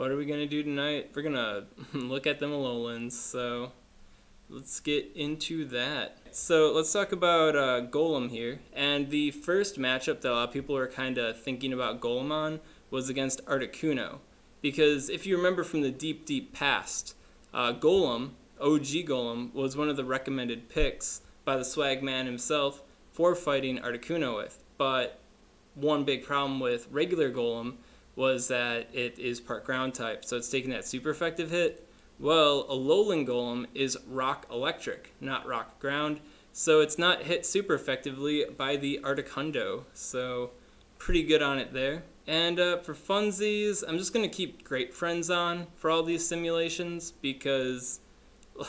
what are we going to do tonight? We're going to look at them Alolans, so let's get into that. So let's talk about Golem here, and the first matchup that a lot of people are kind of thinking about Golem on was against Articuno, because if you remember from the deep past, Golem, OG Golem, was one of the recommended picks by the swag man himself for fighting Articuno with, but one big problem with regular Golem was that it is part ground type, so it's taking that super effective hit. Well, Alolan Golem is rock electric, not rock ground, so it's not hit super effectively by the Articuno, so pretty good on it there. And for funsies, I'm just going to keep Great Friends on for all these simulations, because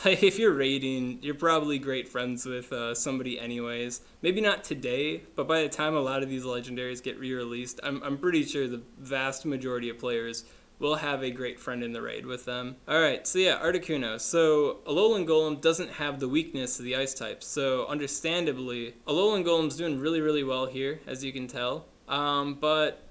like, if you're raiding, you're probably great friends with somebody anyways. Maybe not today, but by the time a lot of these legendaries get re-released, I'm pretty sure the vast majority of players will have a great friend in the raid with them. Alright, so yeah, Articuno. So Alolan Golem doesn't have the weakness to the ice types, so understandably, Alolan Golem's doing really well here, as you can tell. But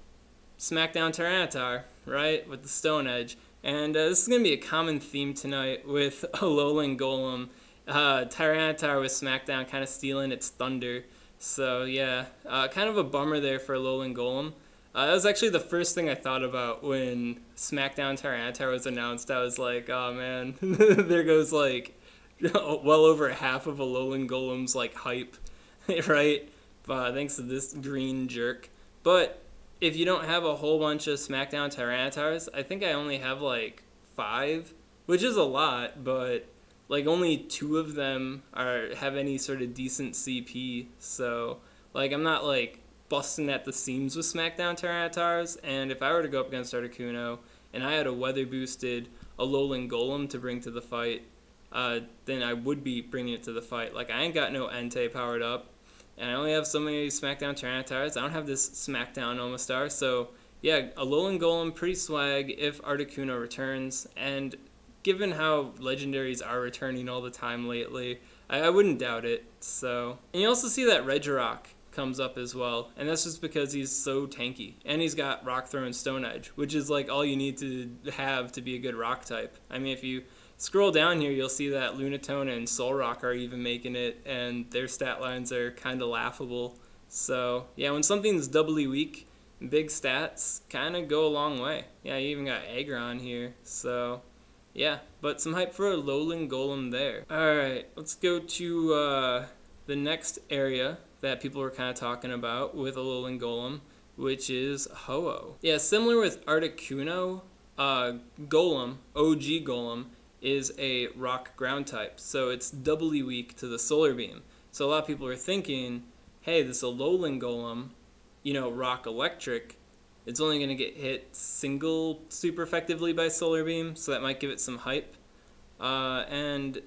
Smackdown Tyranitar, right, with the Stone Edge. And this is going to be a common theme tonight with Alolan Golem. Tyranitar with Smackdown kind of stealing its thunder. So yeah, kind of a bummer there for Alolan Golem. That was actually the first thing I thought about when Smackdown Tyranitar was announced. I was like, oh man, there goes like well over half of Alolan Golem's like hype, right? Thanks to this green jerk. But if you don't have a whole bunch of Smackdown Tyranitars, I think I only have like 5, which is a lot, but like only 2 of them have any sort of decent CP. So like I'm not like busting at the seams with Smackdown Tyranitars, and if I were to go up against Articuno and I had a weather boosted Alolan Golem to bring to the fight, then I would be bringing it to the fight. Like I ain't got no Entei powered up, and I only have so many Smackdown Tyranitars. I don't have this Smackdown Omastar, so yeah, Alolan Golem pretty swag if Articuno returns, and given how legendaries are returning all the time lately, I wouldn't doubt it. So, and you also see that Regice comes up as well, and that's just because he's so tanky, and he's got Rock Throw and Stone Edge, which is like all you need to have to be a good rock type. I mean, if you scroll down here, you'll see that Lunatone and Solrock are even making it, and their stat lines are kind of laughable. So yeah, when something's doubly weak, big stats kind of go a long way. Yeah, you even got Aggron here, so yeah, but some hype for Alolan Golem there. Alright, let's go to the next area that people were kind of talking about with Alolan Golem, which is Ho-Oh. Yeah, similar with Articuno, Golem, OG Golem, is a rock ground type, so it's doubly weak to the solar beam. So a lot of people are thinking, hey, this Alolan Golem, you know, rock electric, it's only going to get hit single super effectively by solar beam, so that might give it some hype. And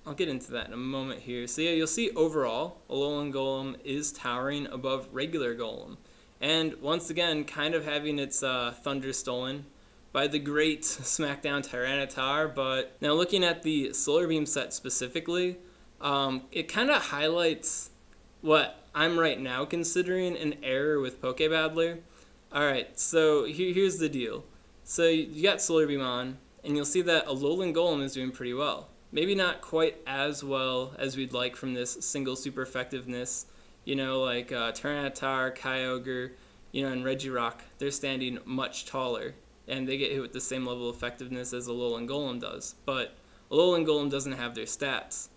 I'll get into that in a moment here. So yeah, you'll see overall, Alolan Golem is towering above regular Golem. And once again, kind of having its thunder stolen by the great Smackdown Tyranitar. But now looking at the Solar Beam set specifically, it kind of highlights what I'm right now considering an error with Pokebattler. Alright, so here's the deal. So you got Solar Beam on, and you'll see that Alolan Golem is doing pretty well. Maybe not quite as well as we'd like from this single super effectiveness. You know, like Tyranitar, Kyogre, you know, and Regirock, they're standing much taller, and they get hit with the same level of effectiveness as Alolan Golem does. But Alolan Golem doesn't have their stats.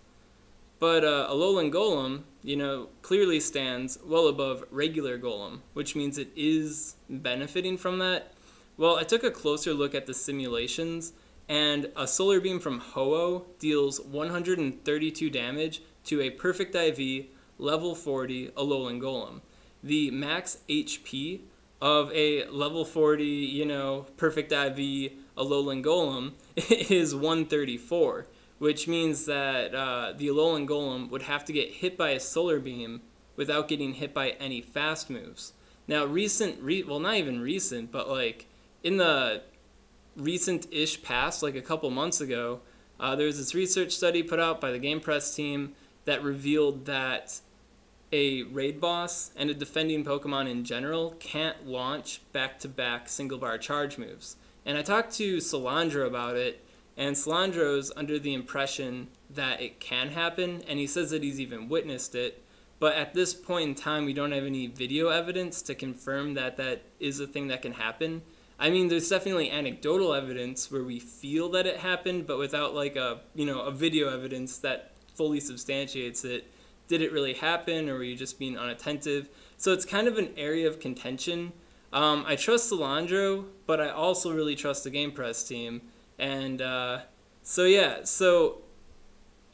But Alolan Golem, you know, clearly stands well above regular Golem, which means it is benefiting from that. Well, I took a closer look at the simulations, and a Solar Beam from Ho-Oh deals 132 damage to a Perfect IV level 40 Alolan Golem. The max HP of a level 40, you know, Perfect IV Alolan Golem is 134. Which means that the Alolan Golem would have to get hit by a Solar Beam without getting hit by any fast moves. Now, well, not even recent, but like in the recent-ish past, like a couple months ago, there was this research study put out by the Game Press team that revealed that a raid boss and a defending Pokemon in general can't launch back-to-back single-bar charge moves. And I talked to Solandro about it, and Solandro's under the impression that it can happen, and he says that he's even witnessed it. But at this point in time, we don't have any video evidence to confirm that that is a thing that can happen. I mean, there's definitely anecdotal evidence where we feel that it happened, but without like a video evidence that fully substantiates it. Did it really happen, or were you just being unattentive? So it's kind of an area of contention. I trust Solandro, but I also really trust the Game Press team. And so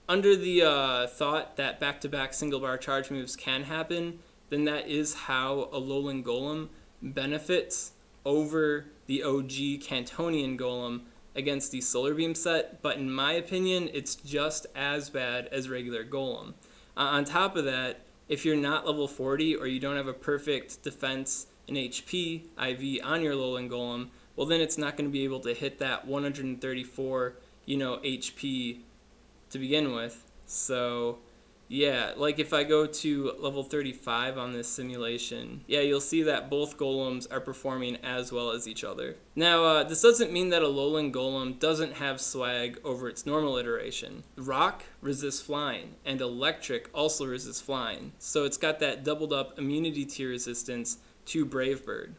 under the thought that back-to-back single-bar charge moves can happen, then that is how Alolan Golem benefits over the OG Kantonian Golem against the Solar Beam set, but in my opinion, it's just as bad as regular Golem. On top of that, if you're not level 40 or you don't have a perfect defense and HP IV on your Alolan Golem, well then it's not going to be able to hit that 134, HP to begin with. So yeah, like if I go to level 35 on this simulation, yeah, you'll see that both Golems are performing as well as each other. Now, this doesn't mean that Alolan Golem doesn't have swag over its normal iteration. Rock resists flying, and Electric also resists flying, so it's got that doubled up immunity tier resistance to Brave Bird.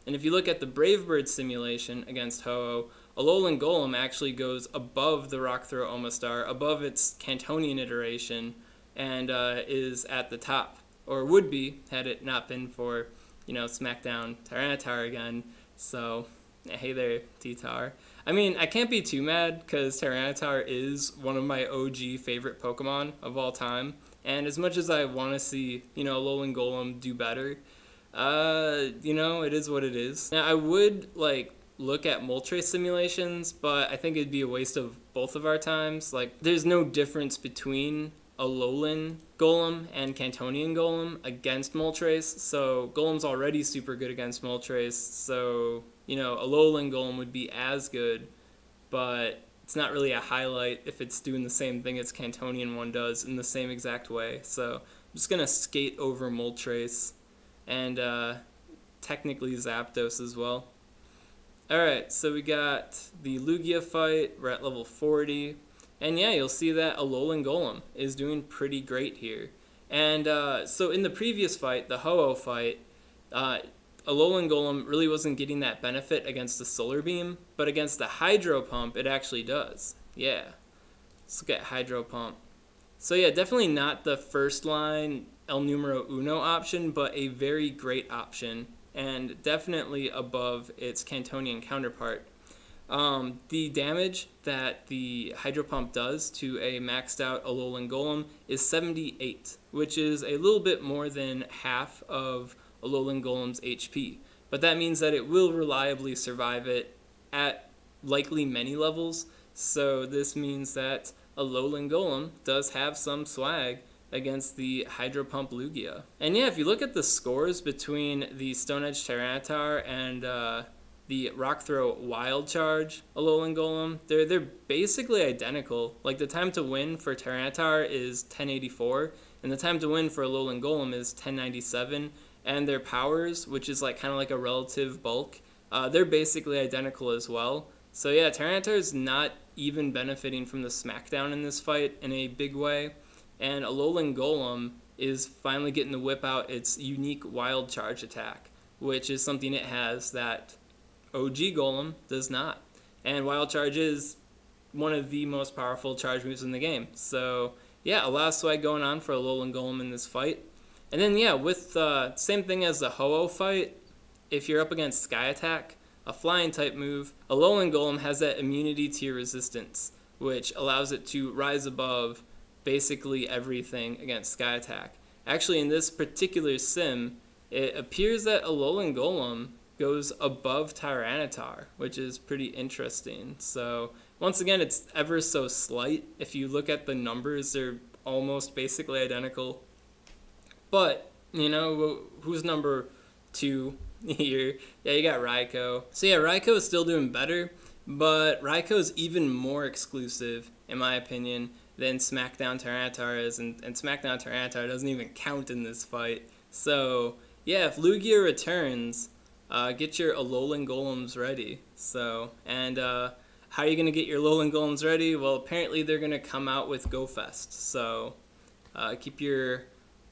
And if you look at the Brave Bird simulation against Ho-Oh, Alolan Golem actually goes above the Rock Throw Omastar, above its Kantonian iteration, and is at the top, or would be had it not been for, Smackdown Tyranitar again. So, hey there, T-Tar. I mean, I can't be too mad because Tyranitar is one of my OG favorite Pokemon of all time, and as much as I want to see, Alolan Golem do better, it is what it is. Now, I would, look at Moltres simulations, but I think it'd be a waste of both of our times. There's no difference between Alolan Golem and Kantonian Golem against Moltres, so Golem's already super good against Moltres, so, Alolan Golem would be as good, but it's not really a highlight if it's doing the same thing as Kantonian one does in the same exact way. So I'm just going to skate over Moltres and technically Zapdos as well. Alright, so we got the Lugia fight, we're at level 40, and yeah, you'll see that Alolan Golem is doing pretty great here. And so in the previous fight, the Ho-Oh fight, Alolan Golem really wasn't getting that benefit against the Solar Beam, but against the Hydro Pump, it actually does. Yeah, let's look at Hydro Pump. So yeah, definitely not the first line El Numero Uno option, but a very great option, and definitely above its Kantonian counterpart. The damage that the Hydro Pump does to a maxed out Alolan Golem is 78, which is a little bit more than half of Alolan Golem's HP. But that means that it will reliably survive it at likely many levels, so this means that Alolan Golem does have some swag against the Hydro Pump Lugia. And yeah, if you look at the scores between the Stone Edge Tyranitar and the Rock Throw Wild Charge Alolan Golem, they're basically identical. Like the time to win for Tyranitar is 1084, and the time to win for Alolan Golem is 1097, and their powers, which is kind of like a relative bulk, they're basically identical as well. So yeah, Tyranitar is not even benefiting from the Smackdown in this fight in a big way, and Alolan Golem is finally getting to whip out its unique Wild Charge attack, which is something it has that OG Golem does not. And Wild Charge is one of the most powerful charge moves in the game. So yeah, a lot of swag going on for Alolan Golem in this fight. And then yeah, with same thing as the Ho-Oh fight, if you're up against Sky Attack, a flying type move, Alolan Golem has that immunity tier resistance, which allows it to rise above basically everything against Sky Attack. Actually, in this particular sim, it appears that Alolan Golem goes above Tyranitar, which is pretty interesting. So once again, it's ever so slight. If you look at the numbers, they're almost basically identical. But, who's number 2 here? Yeah, you got Raikou. So yeah, Raikou is still doing better, but Raikou is even more exclusive, in my opinion, than Smackdown Tyranitar is, and Smackdown Tyranitar doesn't even count in this fight. So yeah, if Lugia returns, get your Alolan Golems ready. So, and how are you going to get your Alolan Golems ready? Well, apparently they're going to come out with Go Fest. So keep your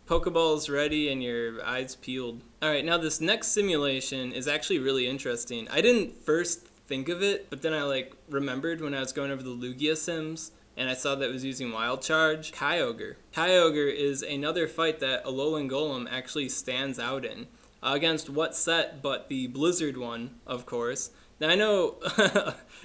Pokeballs ready and your eyes peeled. Alright, now this next simulation is actually really interesting. I didn't first think of it, but then I remembered when I was going over the Lugia sims, and I saw that it was using Wild Charge. Kyogre. Kyogre is another fight that Alolan Golem actually stands out in. Against what set but the Blizzard one, of course. Now I know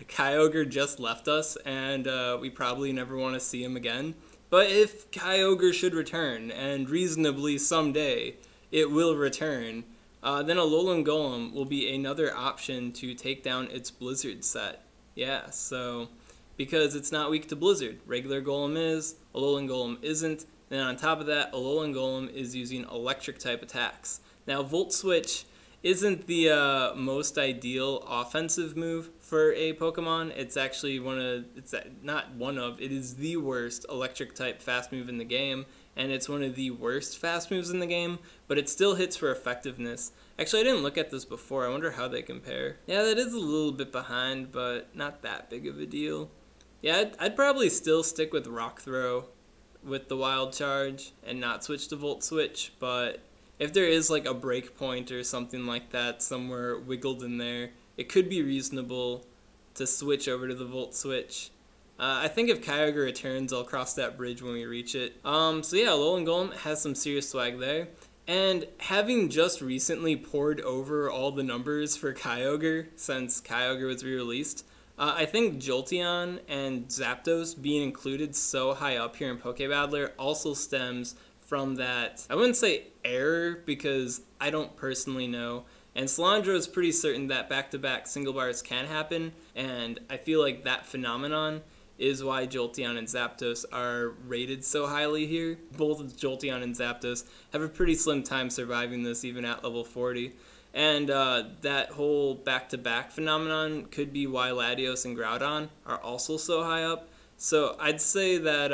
Kyogre just left us, and we probably never want to see him again. But if Kyogre should return, and reasonably someday it will return, then Alolan Golem will be another option to take down its Blizzard set. Yeah, so because it's not weak to Blizzard. Regular Golem is, Alolan Golem isn't, and on top of that, Alolan Golem is using electric type attacks. Now Volt Switch isn't the most ideal offensive move for a Pokemon. It's actually it is the worst electric type fast move in the game, and it's one of the worst fast moves in the game, but it still hits for effectiveness. Actually, I didn't look at this before. I wonder how they compare. Yeah, that is a little bit behind, but not that big of a deal. Yeah, I'd probably still stick with Rock Throw with the Wild Charge and not switch to Volt Switch, but if there is like a break point or something like that somewhere wiggled in there, it could be reasonable to switch over to the Volt Switch. I think if Kyogre returns, I'll cross that bridge when we reach it. So yeah, Alolan Golem has some serious swag there. And having just recently poured over all the numbers for Kyogre since Kyogre was re-released, I think Jolteon and Zapdos being included so high up here in Pokebattler also stems from that, I wouldn't say error because I don't personally know, and Salandra is pretty certain that back-to-back single bars can happen, and I feel like that phenomenon is why Jolteon and Zapdos are rated so highly here. Both Jolteon and Zapdos have a pretty slim time surviving this even at level 40, and that whole back-to-back phenomenon could be why Latios and Groudon are also so high up. So I'd say that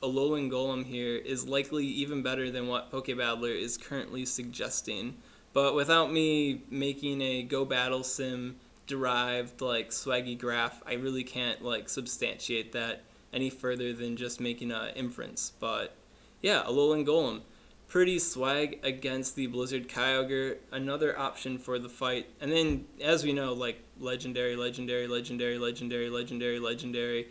Alolan Golem here is likely even better than what Pokebattler is currently suggesting. But without me making a Go Battle Sim derived swaggy graph, I really can't substantiate that any further than just making an inference. But yeah, Alolan Golem, pretty swag against the Blizzard Kyogre, another option for the fight. And then as we know, legendary, legendary, legendary, legendary, legendary, legendary.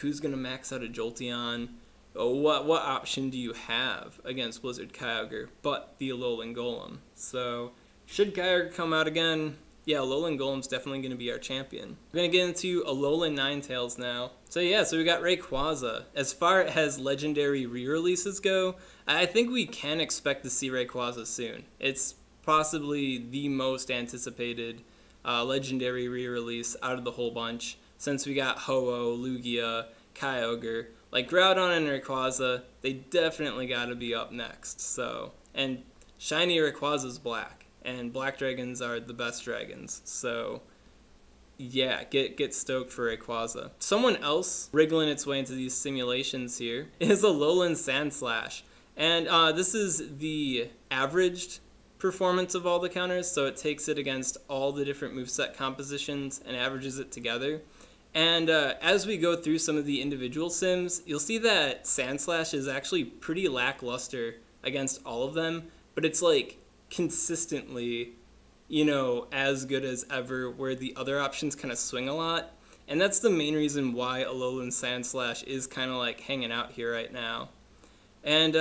Who's going to max out a Jolteon? What option do you have against Blizzard Kyogre but the Alolan Golem? So, should Kyogre come out again, yeah, Alolan Golem's definitely going to be our champion. We're going to get into Alolan Ninetales now. So yeah, so we got Rayquaza. As far as legendary re-releases go, I think we can expect to see Rayquaza soon. It's possibly the most anticipated legendary re-release out of the whole bunch, since we got Ho-Oh, Lugia, Kyogre. Groudon and Rayquaza, they definitely got to be up next. So, and shiny Rayquaza's black, and black dragons are the best dragons. So, yeah, get stoked for Rayquaza. Someone else wriggling its way into these simulations here is a Lowland Sandslash. And this is the averaged performance of all the counters, so it takes it against all the different moveset compositions and averages it together. And as we go through some of the individual sims, you'll see that Sandslash is actually pretty lackluster against all of them, but it's consistently, as good as ever, where the other options kind of swing a lot. And that's the main reason why Alolan Sandslash is kind of hanging out here right now. And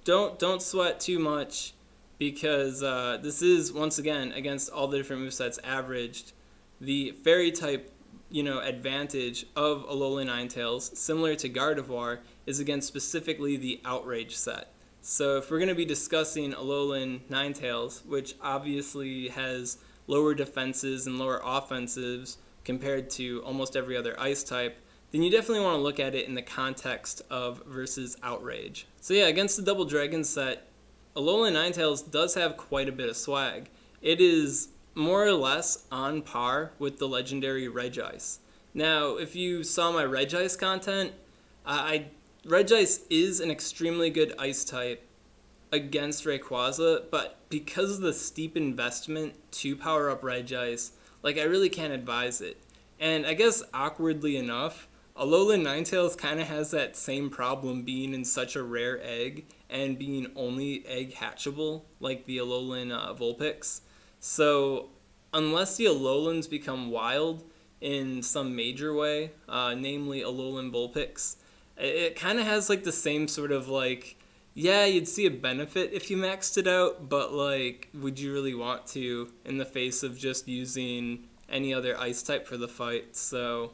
don't sweat too much, because this is, once again, against all the different movesets averaged. The fairy type advantage of Alolan Ninetales, similar to Gardevoir, is against specifically the Outrage set. So if we're going to be discussing Alolan Ninetales, which obviously has lower defenses and lower offensives compared to almost every other ice type, then you definitely want to look at it in the context of versus Outrage. So yeah, against the Double Dragon set, Alolan Ninetales does have quite a bit of swag. It is more or less on par with the legendary Regice. Now, if you saw my Regice content, Regice is an extremely good ice type against Rayquaza, but because of the steep investment to power up Regice, like, I really can't advise it. And I guess awkwardly enough, Alolan Ninetales kind of has that same problem being in such a rare egg and being only egg hatchable, like the Alolan Vulpix. So unless the Alolans become wild in some major way, namely Alolan Vulpix, it kind of has like the same sort of like, yeah, you'd see a benefit if you maxed it out, but like, would you really want to in the face of just using any other ice type for the fight? So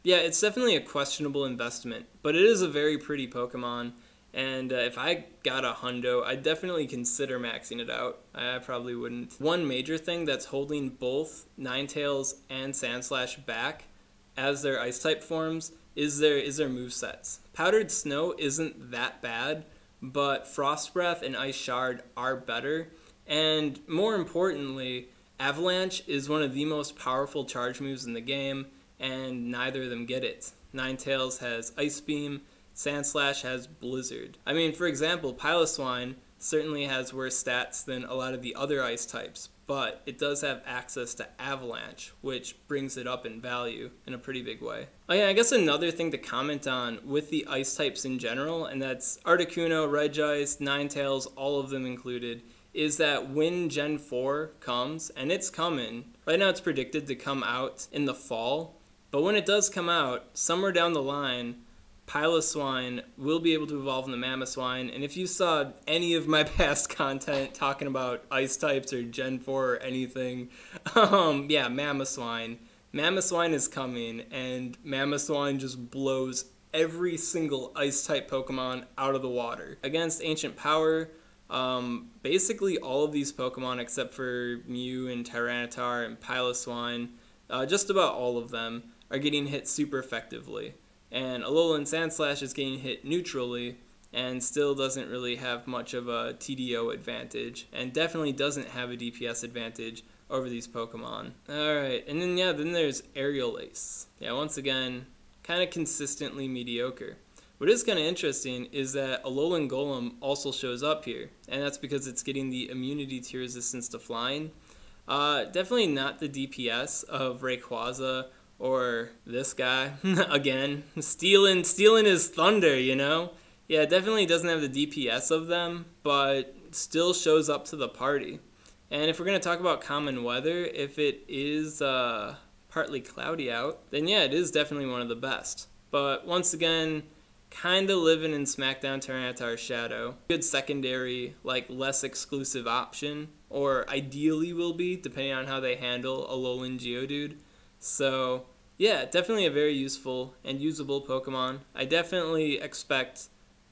yeah, it's definitely a questionable investment, but it is a very pretty Pokemon, and if I got a hundo, I'd definitely consider maxing it out. I probably wouldn't. One major thing that's holding both Ninetales and Sandslash back as their ice type forms is their movesets. Powdered Snow isn't that bad, but Frost Breath and Ice Shard are better, and more importantly, Avalanche is one of the most powerful charge moves in the game, and neither of them get it. Ninetales has Ice Beam, Sandslash has Blizzard. I mean, for example, Piloswine certainly has worse stats than a lot of the other ice types, but it does have access to Avalanche, which brings it up in value in a pretty big way. Oh yeah, I guess another thing to comment on with the ice types in general, and that's Articuno, Regice, Ninetales, all of them included, is that when Gen 4 comes, and it's coming, right now it's predicted to come out in the fall, but when it does come out, somewhere down the line, Piloswine will be able to evolve into Mamoswine, and if you saw any of my past content talking about ice types or Gen 4 or anything, yeah, Mamoswine. Mamoswine is coming, and Mamoswine just blows every single ice type Pokemon out of the water. Against Ancient Power, basically all of these Pokemon except for Mew and Tyranitar and Piloswine, just about all of them are getting hit super effectively. And Alolan Sandslash is getting hit neutrally and still doesn't really have much of a TDO advantage, and definitely doesn't have a DPS advantage over these Pokemon. Alright, and then yeah, then there's Aerial Ace. Yeah, once again, kind of consistently mediocre. What is kind of interesting is that Alolan Golem also shows up here, and that's because it's getting the immunity to resistance to flying. Definitely not the DPS of Rayquaza or this guy. Again, stealing his thunder, you know? Yeah, it definitely doesn't have the DPS of them, but still shows up to the party. And if we're going to talk about common weather, if it is partly cloudy out, then yeah, it is definitely one of the best. But once again, kind of living in Smackdown Tyranitar's shadow. Good secondary, like less exclusive option, or ideally will be, depending on how they handle Alolan Geodude. So yeah, definitely a very useful and usable Pokemon. I definitely expect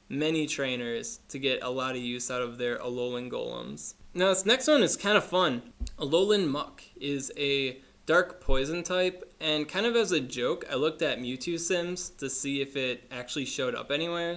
many trainers to get a lot of use out of their Alolan Golems. Now this next one is kind of fun. Alolan Muk is a dark poison type, and kind of as a joke, I looked at Mewtwo sims to see if it actually showed up anywhere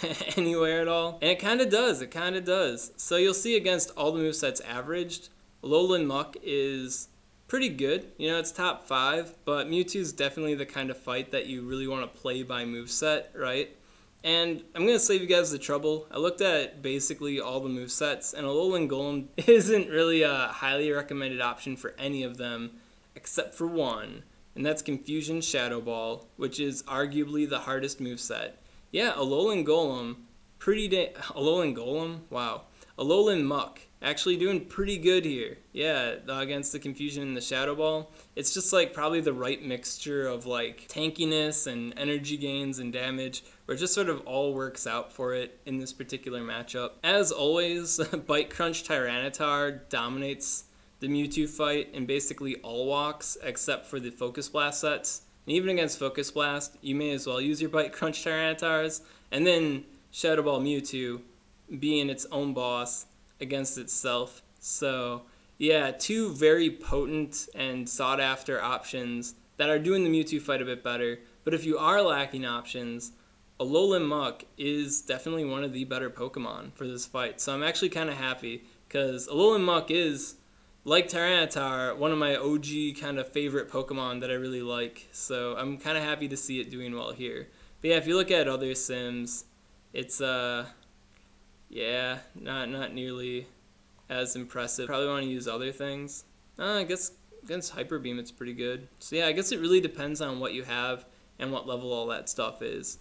at all, and it kind of does, So you'll see against all the movesets averaged, Alolan Muk is pretty good. You know, it's top 5, but Mewtwo's definitely the kind of fight that you really want to play by moveset, right? And I'm going to save you guys the trouble. I looked at basically all the movesets, and Alolan Golem isn't really a highly recommended option for any of them, except for one, and that's Confusion Shadow Ball, which is arguably the hardest moveset. Yeah, Alolan Golem, Alolan Golem? Wow. Alolan Muk, actually doing pretty good here. Yeah, against the Confusion and the Shadow Ball. It's just like probably the right mixture of like tankiness and energy gains and damage, where it just sort of all works out for it in this particular matchup. As always, Bite Crunch Tyranitar dominates the Mewtwo fight in basically all walks except for the Focus Blast sets. And even against Focus Blast, you may as well use your Bite Crunch Tyranitars, and then Shadow Ball Mewtwo being its own boss against itself. So yeah, two very potent and sought after options that are doing the Mewtwo fight a bit better. But if you are lacking options, Alolan Muk is definitely one of the better Pokemon for this fight. So I'm actually kind of happy, because Alolan Muk is, like Tyranitar, one of my OG kind of favorite Pokemon that I really like. So I'm kind of happy to see it doing well here. But yeah, if you look at other sims, it's yeah, not nearly as impressive. Probably want to use other things. I guess against Hyper Beam it's pretty good. So yeah, I guess it really depends on what you have and what level all that stuff is,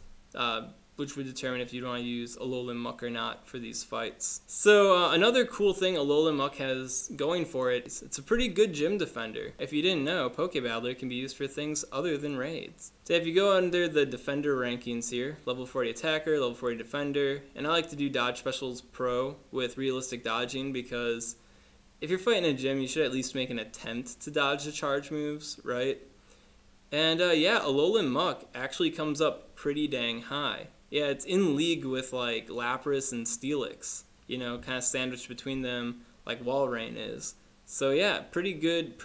which would determine if you want to use Alolan Muk or not for these fights. So another cool thing Alolan Muk has going for it is it's a pretty good gym defender. If you didn't know, Pokebattler can be used for things other than raids. So if you go under the defender rankings here, level 40 attacker, level 40 defender, and I like to do dodge specials pro with realistic dodging because if you're fighting a gym, you should at least make an attempt to dodge the charge moves, right? And yeah, Alolan Muk actually comes up pretty dang high. Yeah, it's in league with like Lapras and Steelix, you know, kind of sandwiched between them like Walrein is. So yeah, pretty good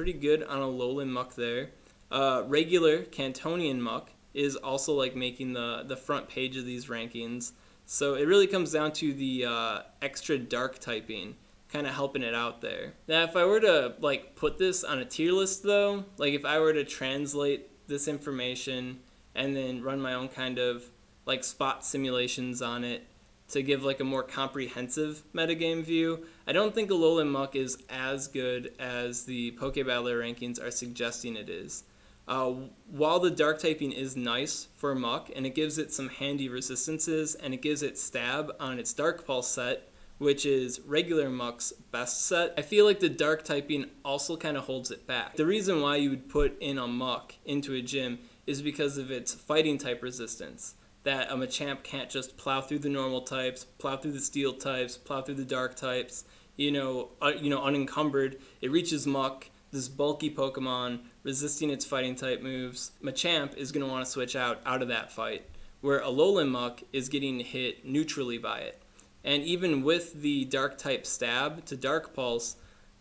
on Alolan Muk there. Regular Kantonian Muk is also like making the front page of these rankings. So it really comes down to the extra dark typing, kind of helping it out there. Now if I were to like put this on a tier list though, like if I were to translate this information and then run my own kind of like spot simulations on it to give like a more comprehensive metagame view, I don't think Alolan Muk is as good as the Pokebattler rankings are suggesting it is. While the dark typing is nice for Muk and it gives it some handy resistances and it gives it stab on its Dark Pulse set, which is regular Muk's best set, I feel like the dark typing also kind of holds it back. The reason why you would put in a Muk into a gym is because of its fighting type resistance. That a Machamp can't just plow through the normal types, plow through the steel types, plow through the dark types, unencumbered. It reaches Muk, this bulky Pokemon, resisting its fighting type moves. Machamp is going to want to switch out of that fight, where Alolan Muk is getting hit neutrally by it. And even with the dark type stab to Dark Pulse,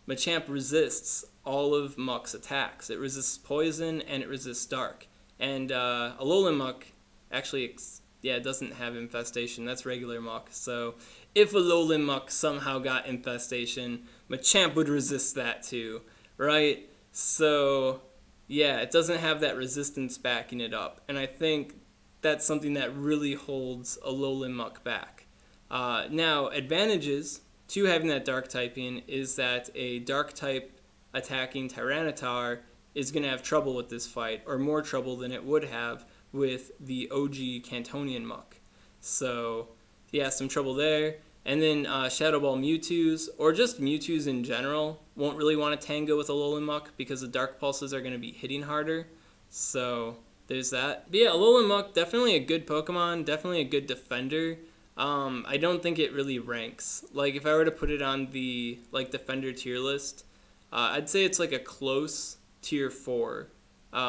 Machamp resists all of Muk's attacks. It resists poison and it resists dark. And Alolan Muk actually, yeah, it doesn't have infestation. That's regular Muk. So if Alolan Muk somehow got infestation, Machamp would resist that too, right? So yeah, it doesn't have that resistance backing it up. And I think that's something that really holds Alolan Muk back. Now, advantages to having that dark typing is that a dark type attacking Tyranitar is going to have trouble with this fight, or more trouble than it would have with the OG Kantonian Muk. So yeah, some trouble there. And then Shadow Ball Mewtwo's, or just Mewtwo's in general, won't really want to tango with Alolan Muk because the Dark Pulses are going to be hitting harder. So there's that. But yeah, Alolan Muk, definitely a good Pokemon, definitely a good defender. I don't think it really ranks. Like if I were to put it on the like defender tier list, I'd say it's like a close tier 4.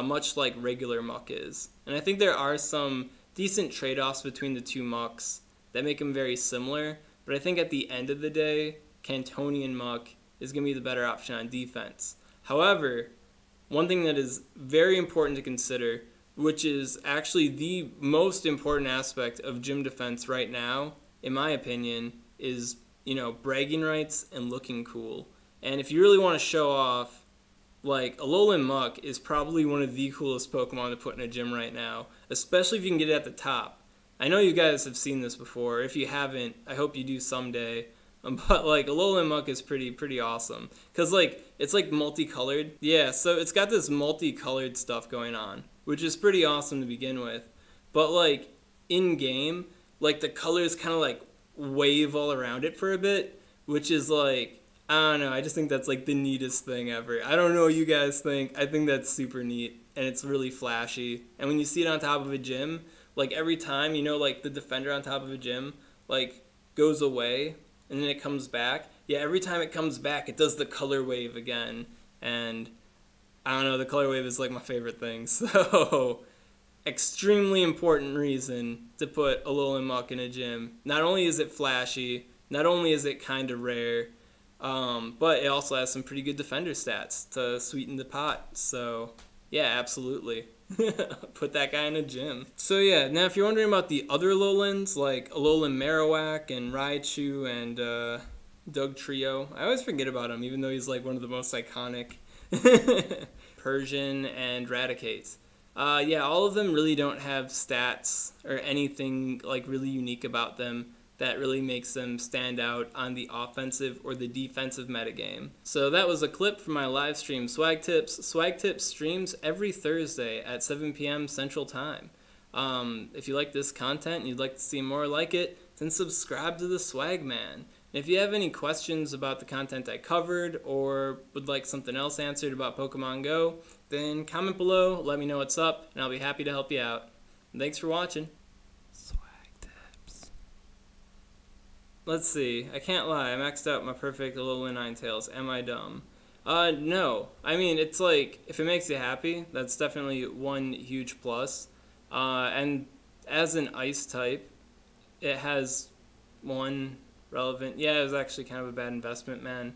Much like regular Muk is. And I think there are some decent trade-offs between the two Muks that make them very similar, but I think at the end of the day, Kantonian Muk is going to be the better option on defense. However, one thing that is very important to consider, which is actually the most important aspect of gym defense right now, in my opinion, is, bragging rights and looking cool. And if you really want to show off, like, Alolan Muk is probably one of the coolest Pokemon to put in a gym right now, especially if you can get it at the top. I know you guys have seen this before. If you haven't, I hope you do someday. But, like, Alolan Muk is pretty awesome. Because, like, it's, like, multicolored. Yeah, so it's got this multicolored stuff going on, which is pretty awesome to begin with. But, like, in-game, like, the colors kind of, like, wave all around it for a bit, which is, like, I don't know, I just think that's like the neatest thing ever. I don't know what you guys think. I think that's super neat, and it's really flashy. And when you see it on top of a gym, like every time, like the defender on top of a gym, like goes away, and then it comes back. Yeah, every time it comes back, it does the color wave again. And I don't know, the color wave is like my favorite thing. So, extremely important reason to put Alolan Muk in a gym. Not only is it flashy, not only is it kind of rare, but it also has some pretty good defender stats to sweeten the pot. So, yeah, absolutely. Put that guy in a gym. So, yeah, now if you're wondering about the other Alolans, like Alolan Marowak and Raichu and Dugtrio, I always forget about him, even though he's like one of the most iconic. Persian and Raticates. Yeah, all of them really don't have stats or anything like really unique about them that really makes them stand out on the offensive or the defensive metagame. So that was a clip from my live stream, SwagTips. SwagTips streams every Thursday at 7 p.m. Central Time. If you like this content and you'd like to see more like it, then subscribe to the Swagman. And if you have any questions about the content I covered or would like something else answered about Pokemon Go, then comment below, let me know what's up, and I'll be happy to help you out. And thanks for watching. SwagTips. Let's see, I can't lie, I maxed out my perfect Alolan Ninetales. Am I dumb? No. I mean, it's like, if it makes you happy, that's definitely one huge plus. And as an ice type, it has one relevant. Yeah, it was actually kind of a bad investment, man.